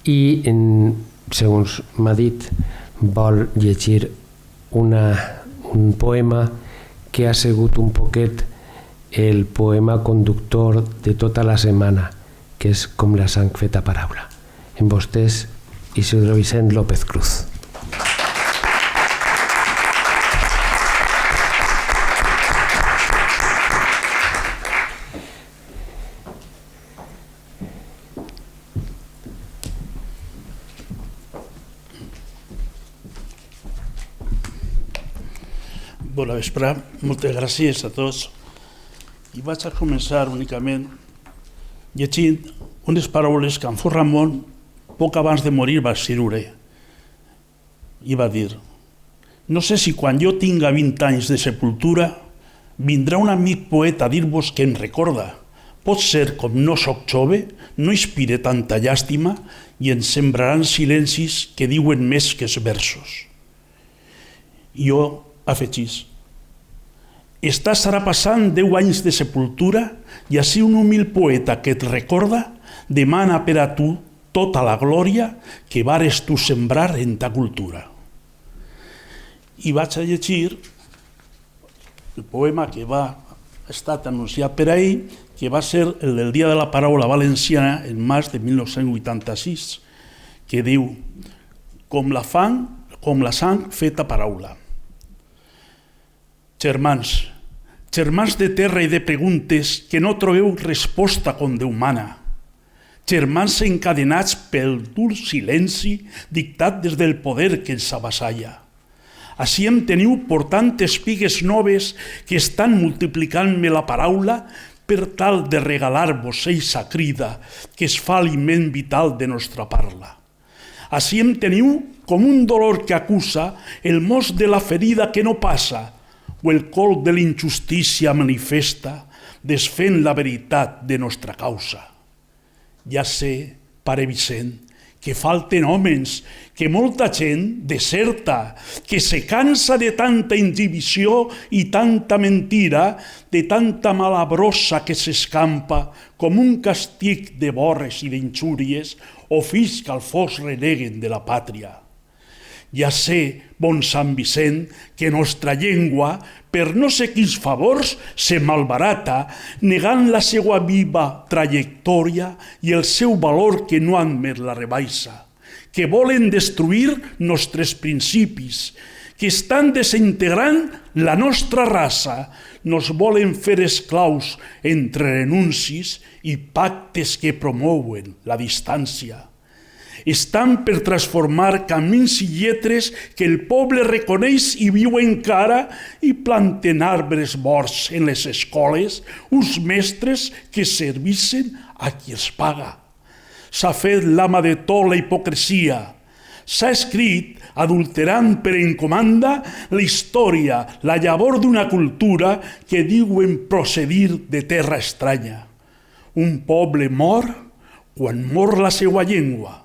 I, segons m'ha dit, vol llegir un poema que ha sigut un poquet el poema conductor de tota la setmana, que és Com la sang feta paraula. En vostès, Isidro Vicent López Cruz. Bona vespre, moltes gràcies a tots. I vaig a començar únicament llegint unes paraules que en Fos Ramon, poc abans de morir, va escriure. I va dir: no sé si quan jo tinga 20 anys de sepultura vindrà un amic poeta a dir-vos que em recorda. Pot ser, com no soc jove, no inspire tanta llàstima i ens sembraran silencis que diuen més que els versos. Jo afegís: estarà passant 10 anys de sepultura i així un humil poeta que et recorda demana per a tu tota la glòria que vares tu sembrar en ta cultura. I vaig a llegir el poema que va estat anunciat per ahir, que va ser el del Dia de la Paraula Valenciana en març de 1986, que diu: com la sang feta paraula. Germans de terra i de preguntes que no trobeu resposta com Déu mana. Germans encadenats pel dur silenci dictat des del poder que ens avassalla. Així em teniu portant espigues noves que estan multiplicant-me la paraula per tal de regalar-vos eixa crida que es fa aliment vital de nostra parla. Així em teniu com un dolor que acusa el mos de la ferida que no passa, o el col de l'injustícia manifesta, desfent la veritat de nostra causa. Ja sé, pare Vicent, que falten homes, que molta gent deserta, que se cansa de tanta inhibició i tanta mentira, de tanta mala brossa que s'escampa com un castig de borres i d'injúries o fills que al fos reneguen de la pàtria. Ja sé, bon Sant Vicent, que nostra llengua, per no sé quins favors, se malbarata, negant la seva viva trajectòria i el seu valor que no admet la rebaixa, que volen destruir nostres principis, que estan desintegrant la nostra raça, nos volen fer esclaus entre renuncis i pactes que promouen la distància. Estan per transformar camins i lletres que el poble reconeix i viu encara i planten arbres morts en les escoles, uns mestres que servissen a qui els paga. S'ha fet l'ama de tot la hipocresia. S'ha escrit, adulterant per encomanda, la història, la llavor d'una cultura que diuen procedir de terra estranya. Un poble mor quan mor la seva llengua.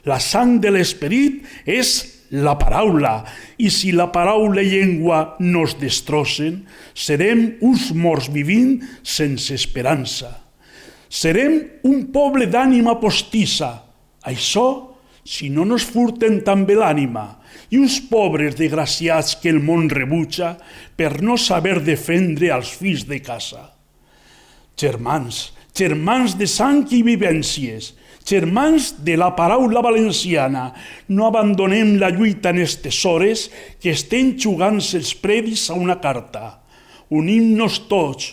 La sang de l'esperit és la paraula, i si la paraula i llengua nos destrossen, serem uns morts vivint sense esperança. Serem un poble d'ànima postissa, això si no nos furten també l'ànima, i uns pobres desgraciats que el món rebutja per no saber defendre els fills de casa. Germans de sang i vivències, germans de la paraula valenciana, no abandonem la lluita en estes hores que estem jugant-se els predis a una carta. Unim-nos tots,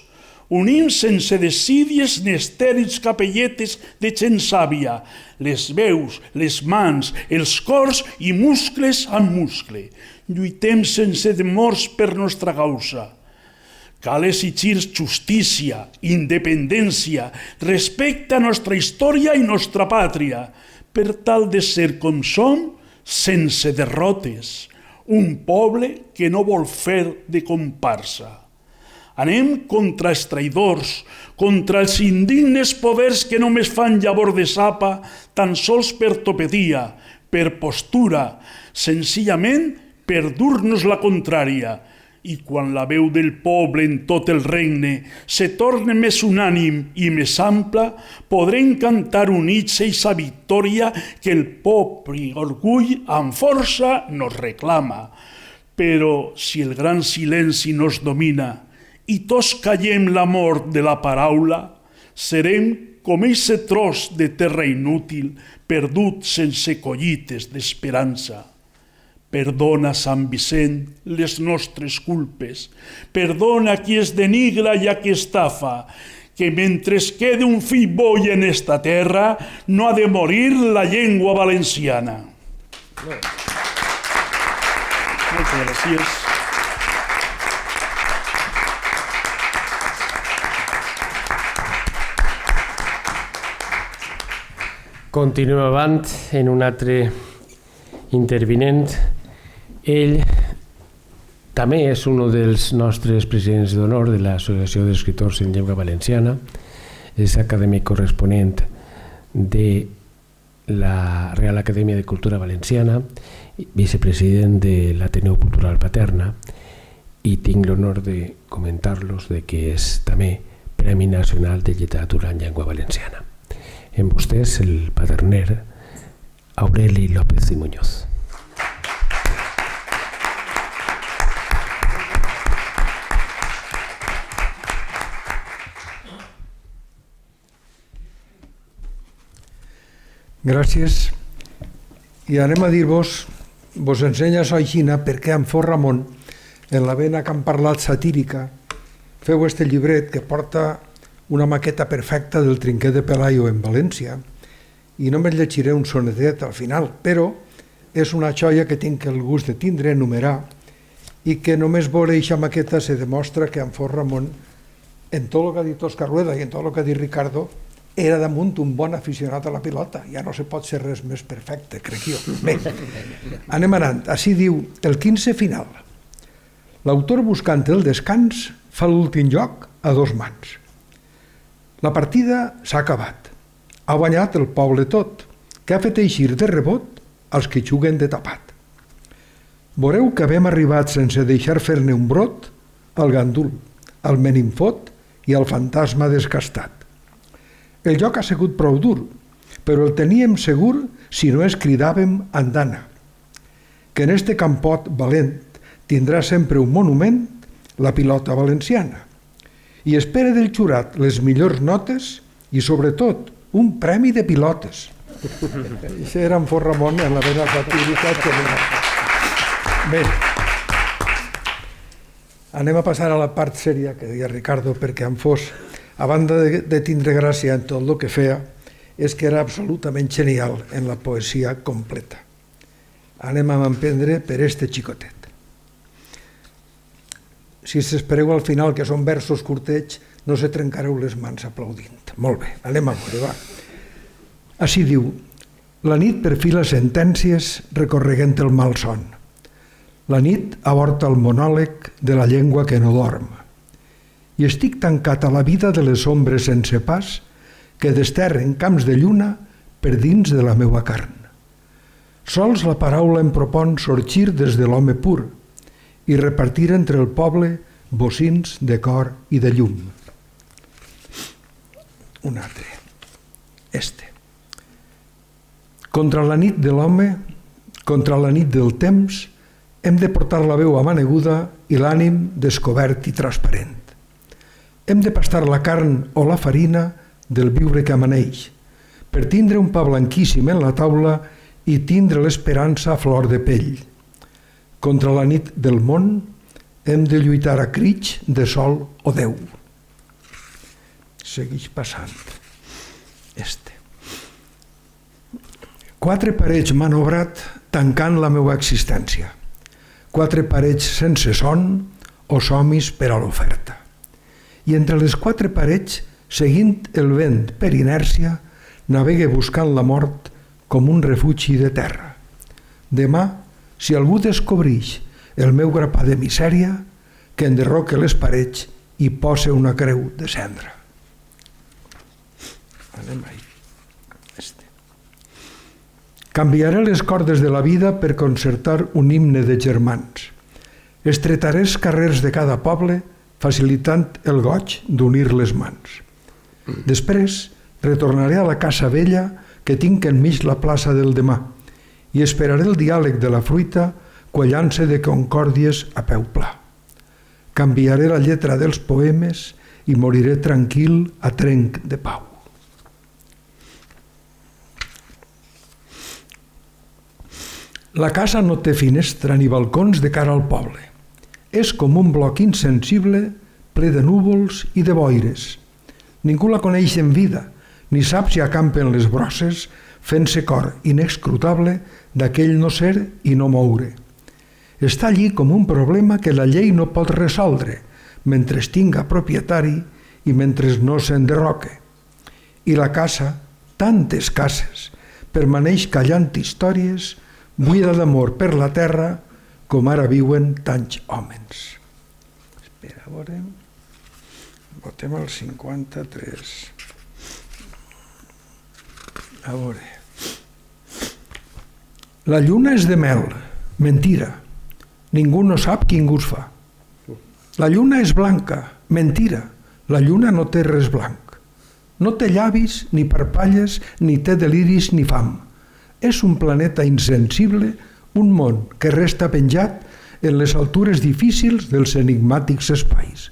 unim sense desídies ni estèrils capelletes de gent sàvia, les veus, les mans, els cors i muscles amb muscle. Lluitem sense temors per nostra causa. Cal exigir justícia, independència, respecte a nostra història i nostra pàtria, per tal de ser com som, sense derrotes, un poble que no vol fer de comparsa. Anem contra els traïdors, contra els indignes poders que només fan llavor de sapa tan sols per topedia, per postura, senzillament per dur-nos la contrària. I quan la veu del poble en tot el regne se torna més unànim i més ampla, podrem cantar units eixa victòria que el poble orgull amb força nos reclama. Però si el gran silenci nos domina i tots callem la mort de la paraula, serem com eixe tros de terra inútil, perdut sense collites d'esperança. Perdona, Sant Vicent, les nostres culpes. Perdona qui es denigra i a qui estafa, que mentre es quede un fill boi en esta terra, no ha de morir la llengua valenciana. Moltes gràcies. Continuem avant en un altre intervinent. Ell també és un dels nostres presidents d'honor de l'Associació d'Escriptors en Llengua Valenciana, és acadèmic corresponent de la Real Acadèmia de Cultura Valenciana, vicepresident de l'Ateneu Cultural Paterna, i tinc l'honor de comentar-los que és també Premi Nacional de Literatura en Llengua Valenciana. En vostès, el paterner Aureli López i Muñoz. Gràcies. I anem a dir-vos, vos ensenya Soixina perquè en Fort Ramon, en la vena que han parlat satírica, feu este llibret que porta una maqueta perfecta del Trinquet de Pelayo en València, i només llegiré un sonetet al final, però és una joia que tinc el gust de tindre, enumerar, i que només veure eixa maqueta se demostra que en Fort Ramon, en tot el que ha dit Òscar Rueda i en tot el que ha dit Ricardo, era damunt un bon aficionat a la pilota. Ja no se pot ser res més perfecte, crec jo. Bé, anem anant. Així diu el 15 final. L'autor, buscant el descans, fa l'últim joc a dos mans. La partida s'ha acabat. Ha guanyat el poble tot, que ha fet eixir de rebot els que juguen de tapat. Veureu que havíem arribat sense deixar fer-ne un brot al gandul, al meninfot i al fantasma descastat. El joc ha sigut prou dur, però el teníem segur si no es cridàvem andana. Que en este campot valent tindrà sempre un monument la pilota valenciana. I espera del jurat les millors notes i, sobretot, un premi de pilotes. Això era en Fort Ramon en la vena satírica. Bé, anem a passar a la part sèria que deia Ricardo, perquè en Fos, a banda de tindre gràcia en tot el que feia, és que era absolutament genial en la poesia completa. Anem a emprendre per este xicotet. Si s'espereu al final, que són versos curtets, no se trencareu les mans aplaudint. Molt bé, anem a veure, va. Així diu: la nit perfila sentències recorreguent el malson. La nit avorta el monòleg de la llengua que no dorm. I estic tancat a la vida de les ombres sense pas que desterren camps de lluna per dins de la meua carn. Sols la paraula em propon sorgir des de l'home pur i repartir entre el poble bocins de cor i de llum. Un altre. Este. Contra la nit de l'home, contra la nit del temps, hem de portar la veu amaneguda i l'ànim descobert i transparent. Hem de pastar la carn o la farina del viure que amaneix, per tindre un pa blanquíssim en la taula i tindre l'esperança a flor de pell. Contra la nit del món hem de lluitar a crits de sol o Déu. Segueix passant. Este. 4 parets m'han obrat tancant la meva existència. 4 parets sense son o somis per a l'oferta. i entre les quatre parets, seguint el vent per inèrcia, navegue buscant la mort com un refugi de terra. Demà, si algú descobreix el meu grapà de misèria, que enderroque les parets i posa una creu de cendra. Anem ahí. Canviaré les cordes de la vida per concertar un himne de germans. Estretaré els carrers de cada poble, facilitant el goig d'unir les mans. Després, retornaré a la casa vella que tinc enmig la plaça del demà i esperaré el diàleg de la fruita quallant-se de concòrdies a peu pla. Canviaré la lletra dels poemes i moriré tranquil a trenc de pau. La casa no té finestra ni balcons de cara al poble. És com un bloc insensible, ple de núvols i de boires. Ningú la coneix en vida, ni sap si acampen les brosses, fent-se cor inescrutable d'aquell no ser i no moure. Està allí com un problema que la llei no pot resoldre, mentre tinga propietari i mentre no s'enderroque. I la casa, tantes cases, permaneix callant històries, buida d'amor per la terra, com ara viuen tants hòmens. Espera, a veure... Votem el 53. A veure... La lluna és de mel, mentira. Ningú no sap quin gust fa. La lluna és blanca, mentira. La lluna no té res blanc. No té llavis, ni parpalles, ni té deliris, ni fam. És un planeta insensible, un món que resta penjat en les altures difícils dels enigmàtics espais.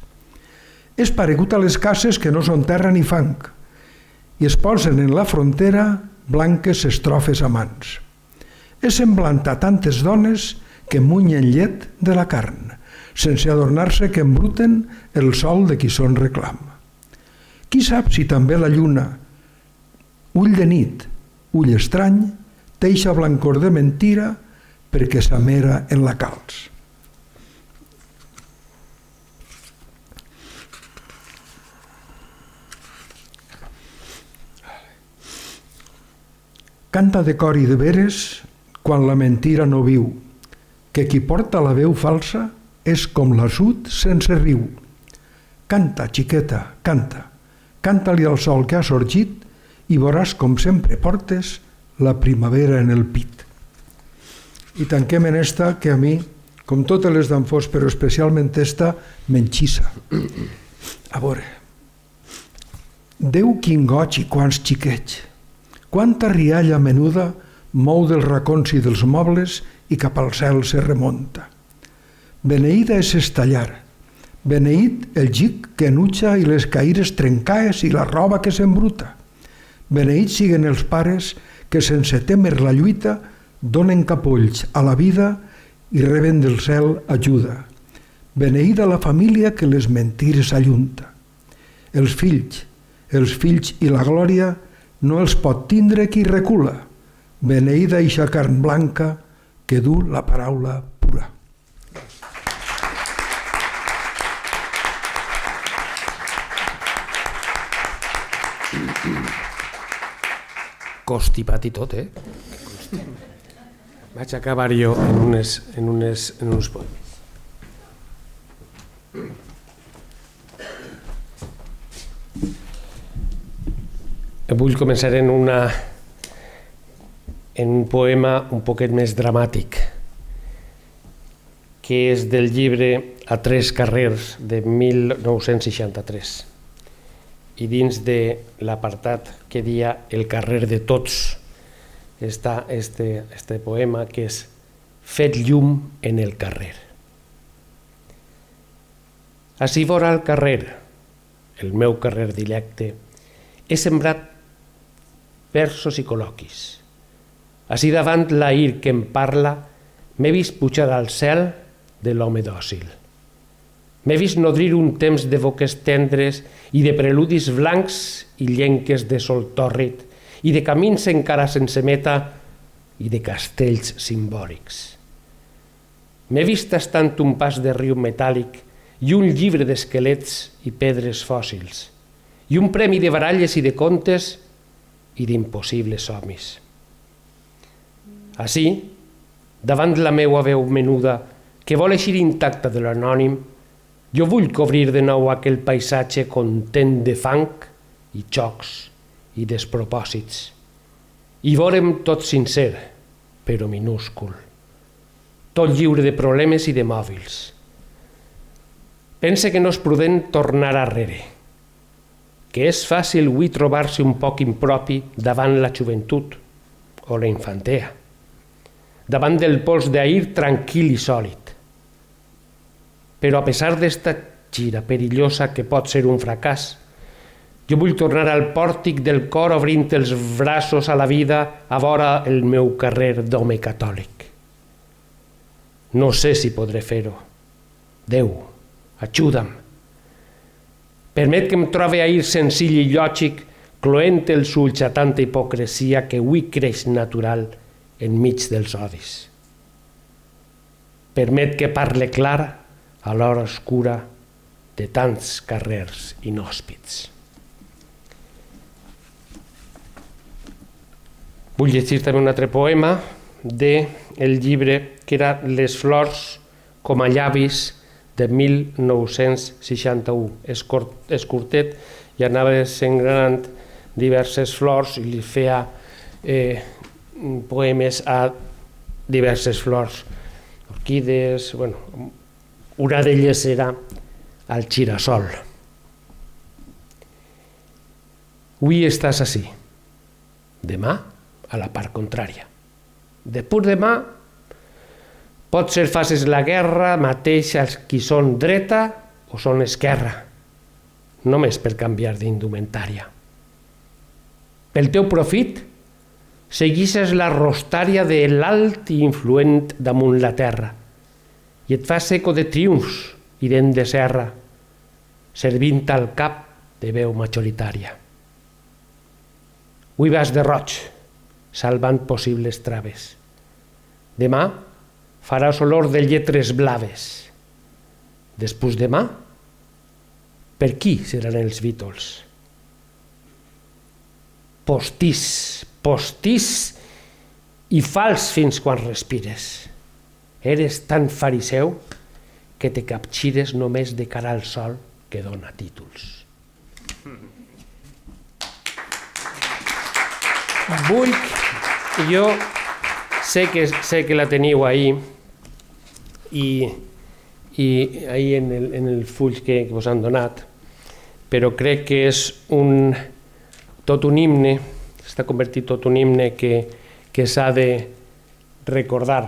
És paregut a les cases que no són terra ni fang i es posen en la frontera blanques estrofes amants. És semblant a tantes dones que munyen llet de la carn, sense adornar-se que embruten el sol de qui són reclam. Qui sap si també la lluna, ull de nit, ull estrany, teixa blancor de mentira perquè s'amera en la calç. Canta de cor i de veres quan la mentira no viu, que qui porta la veu falsa és com l'assut sense riu. Canta, xiqueta, canta, canta-li al sol que ha sorgit i veuràs com sempre portes la primavera en el pit. I tanquem en esta que a mi, com totes les d'en Fos, però especialment esta, m'enxissa. A veure, Déu quin goig i quants xiquets, quanta rialla menuda mou dels racons i dels mobles i cap al cel se remunta. Beneïda és estallar, beneït el gic que enutja i les caires trencaes i la roba que s'embruta. Beneïts siguen els pares que sense témer la lluita donen capolls a la vida i reben del cel ajuda. Beneïda la família que les mentires ajunta. Els fills i la glòria no els pot tindre qui recula. Beneïda eixa carn blanca que du la paraula pura. Constipat i tot, Vaig acabar jo en uns poemes. Vull començar en un poema un poquet més dramàtic, que és del llibre A tres carrers de 1963. I dins de l'apartat que dia El carrer de tots està este poema que és Fet llum en el carrer. Ací vora el carrer, el meu carrer dilecte, he sembrat versos i col·loquis. Ací davant la ir que em parla, m'he vist pujar al cel de l'home dòcil. M'he vist nodrir un temps de boques tendres i de preludis blancs i llenques de sol tòrrid i de camins encara sense meta i de castells simbòlics. M'he vist tastant un pas de riu metàl·lic i un llibre d'esquelets i pedres fòssils, i un premi de baralles i de contes i d'impossibles somnis. Així, davant la meua veu menuda, que vol eixir intacta de l'anònim, jo vull cobrir de nou aquell paisatge content de fang i xocs i despropòsits, i veurem tot sincer, però minúscul, tot lliure de problemes i de mòbils. Pense que no és prudent tornar arrere, que és fàcil avui trobar-se un poc impropi davant la joventut o la infantea, davant del pols d'ahir tranquil i sòlid. Però a pesar d'esta gira perillosa que pot ser un fracàs, jo vull tornar al pòrtic del cor obrint els braços a la vida a vora el meu carrer d'home catòlic. No sé si podré fer-ho. Déu, ajuda'm. Permet que em trobe ahir senzill i lògic, cloent els ulls a tanta hipocresia que avui creix natural enmig dels odis. Permet que parle clar a l'hora oscura de tants carrers inhòspits. Vull llegir també un altre poema del llibre que era Les flors com a llavis de 1961. És curtet i anava desengranant diverses flors i li feia poemes a diverses flors, orquídees, una d'elles era el girassol. Avui estàs ací, demà a la part contrària. De pur demà pot ser facis la guerra mateix als qui són dreta o són esquerra, només per canviar d'indumentària. Pel teu profit, seguixes la rostària de l'alt i influent damunt la terra i et fas eco de triomfs i dent de serra, servint al cap de veu majoritària. Avui vas de roig, salvant possibles traves. Demà faràs olor de lletres blaves. Després demà, per qui seran els Beatles? Postís i fals fins quan respires. Eres tan fariseu que te capgires només de cara al sol que dona títols. Jo sé que la teniu ahí i ahí en el full que vos han donat, però crec que és tot un himne, està convertit tot un himne que s'ha de recordar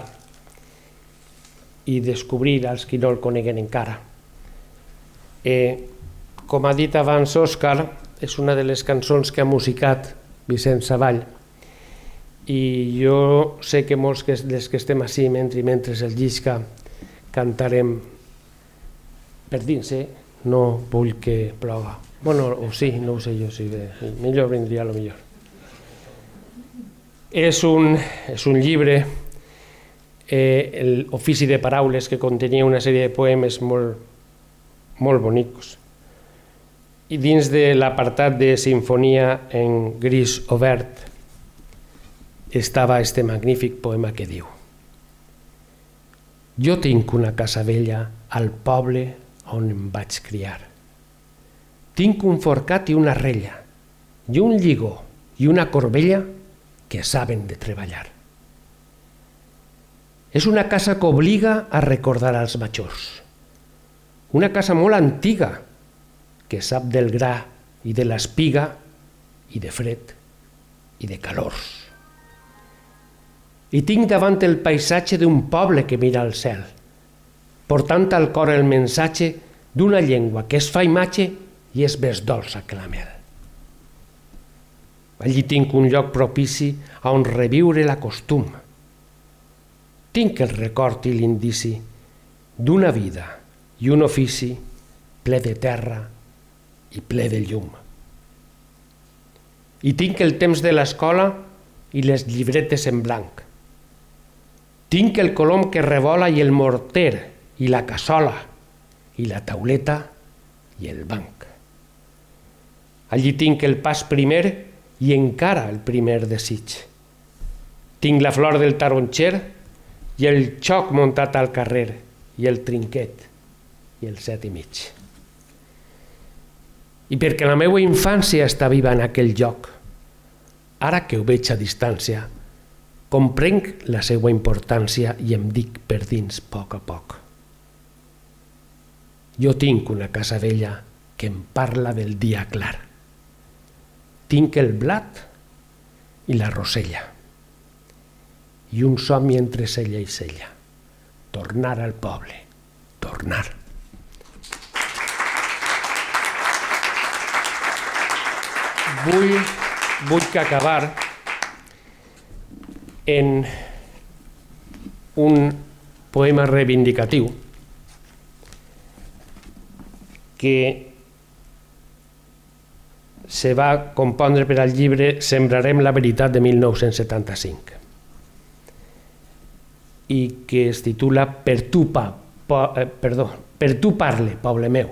i descobrir als qui no el coneguen encara. Com ha dit abans Òscar, és una de les cançons que ha musicat Vicent Savall, i jo sé que molts dels que estem ací mentre el llisca cantarem per dins, no vull que ploga. O sí, no ho sé jo, si bé, millor vindria lo millor. És un llibre, l'Ofici de Paraules, que contenia una sèrie de poemes molt bonics. I dins de l'apartat de Sinfonia en gris o verd estava este magnífic poema que diu: Jo tinc una casa vella al poble on em vaig criar. Tinc un forcat i una rella, i un lligó i una corbella que saben de treballar. És una casa que obliga a recordar als majors. Una casa molt antiga que sap del gra i de l'espiga i de fred i de calors. I tinc davant el paisatge d'un poble que mira al cel, portant al cor el mensatge d'una llengua que es fa imatge i és més dolça que la mel. Allí tinc un lloc propici on reviure la costum. Tinc el record i l'indici d'una vida i un ofici ple de terra i ple de llum. I tinc el temps de l'escola i les llibretes en blanc. Tinc el colom que revola i el morter i la cassola i la tauleta i el banc. Allí tinc el pas primer i encara el primer desig. Tinc la flor del taronxer i el xoc muntat al carrer i el trinquet i el 7,5. I perquè la meva infància està viva en aquell lloc, ara que ho veig a distància, comprenc la seva importància i em dic per dins poc a poc. Jo tinc una casa vella que em parla del dia clar. Tinc el blat i la rosella i un somni entre cella i cella. Tornar al poble, tornar. Vull que acabar en un poema reivindicatiu que se va compondre per al llibre Sembrarem la veritat de 1975 i que es titula Per tu parle, poble meu.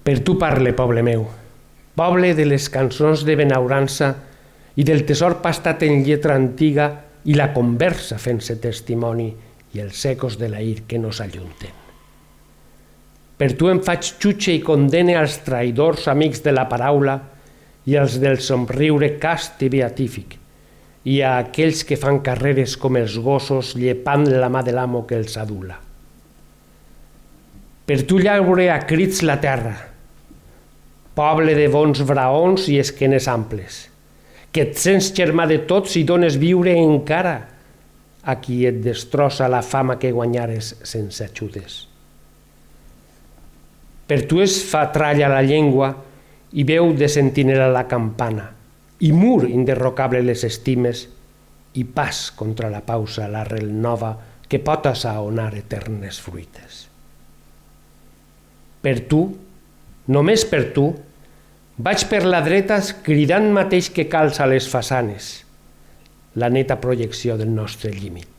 Per tu parle, poble meu, poble de les cançons de benaurança i del tesor pastat en lletra antiga i la conversa fent-se testimoni i els ecos de l'air que no s'allunten. Per tu em faig xutxe i condene als traïdors amics de la paraula i als del somriure cast i beatífic i a aquells que fan carreres com els gossos llepant la mà de l'amo que els adula. Per tu llaure a crits la terra, poble de bons braons i esquenes amples, que et sents germà de tots i dones viure encara a qui et destrossa la fama que guanyares sense ajudes. Per tu es fa tralla la llengua i veu de sentinela la campana, i mur inderrocable les estimes, i pas contra la pausa l'arrel nova que pot assaonar eternes fruites. Per tu, només per tu, vaig per la dreta cridant mateix que calça les façanes, la neta projecció del nostre límit.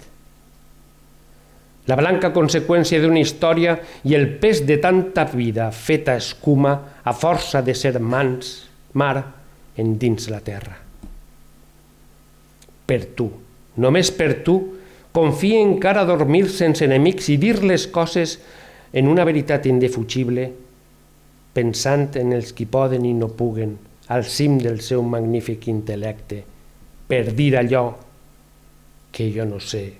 La blanca conseqüència d'una història i el pes de tanta vida feta escuma a força de ser mar endins la terra. Per tu, només per tu, confia encara a dormir sense enemics i dir les coses en una veritat indefugible, pensant en els qui poden i no puguen, al cim del seu magnífic intel·lecte, per dir allò que jo no sé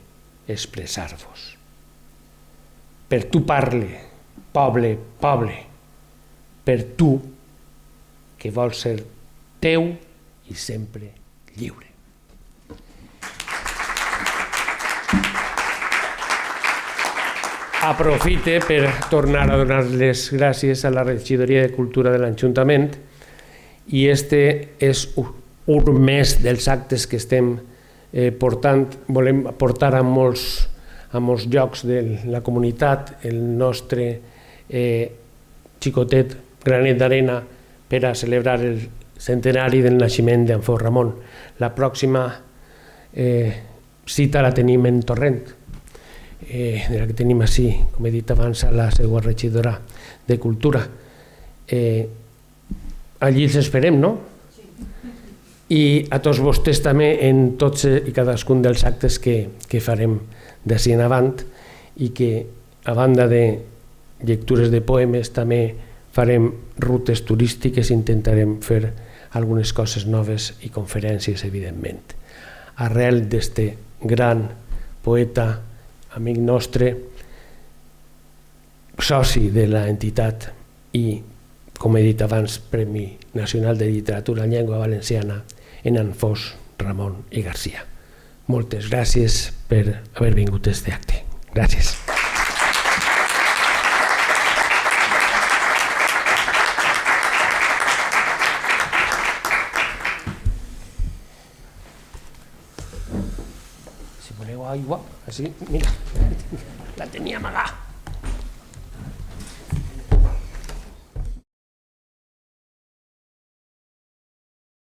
expressar-vos. Per tu parle, poble, poble, per tu que vols ser teu i sempre lliure. Aprofite per tornar a donar les gràcies a la Regidoria de Cultura de l'Ajuntament i este és un més dels actes que estem portant, volem portar a molts llocs de la comunitat el nostre xicotet granet d'arena per a celebrar el centenari del naixement d'en Fos Ramon. La pròxima cita la tenim en Torrent, de la que tenim així, com he dit abans, a la seva regidora de Cultura. Allí els esperem, no? I a tots vostès també en tots i cadascun dels actes que farem d'ací en avant i que, a banda de lectures de poemes, també farem rutes turístiques, intentarem fer algunes coses noves i conferències, evidentment. Arrel d'este gran poeta, amic nostre, soci de l'entitat i, com he dit abans, Premi Nacional de Literatura en Llengua Valenciana, en Fos Ramon i Garcia. Moltes gràcies per haver vingut a este acte. Gràcies. Si voleu aigua, així, mira, la tenia amagada.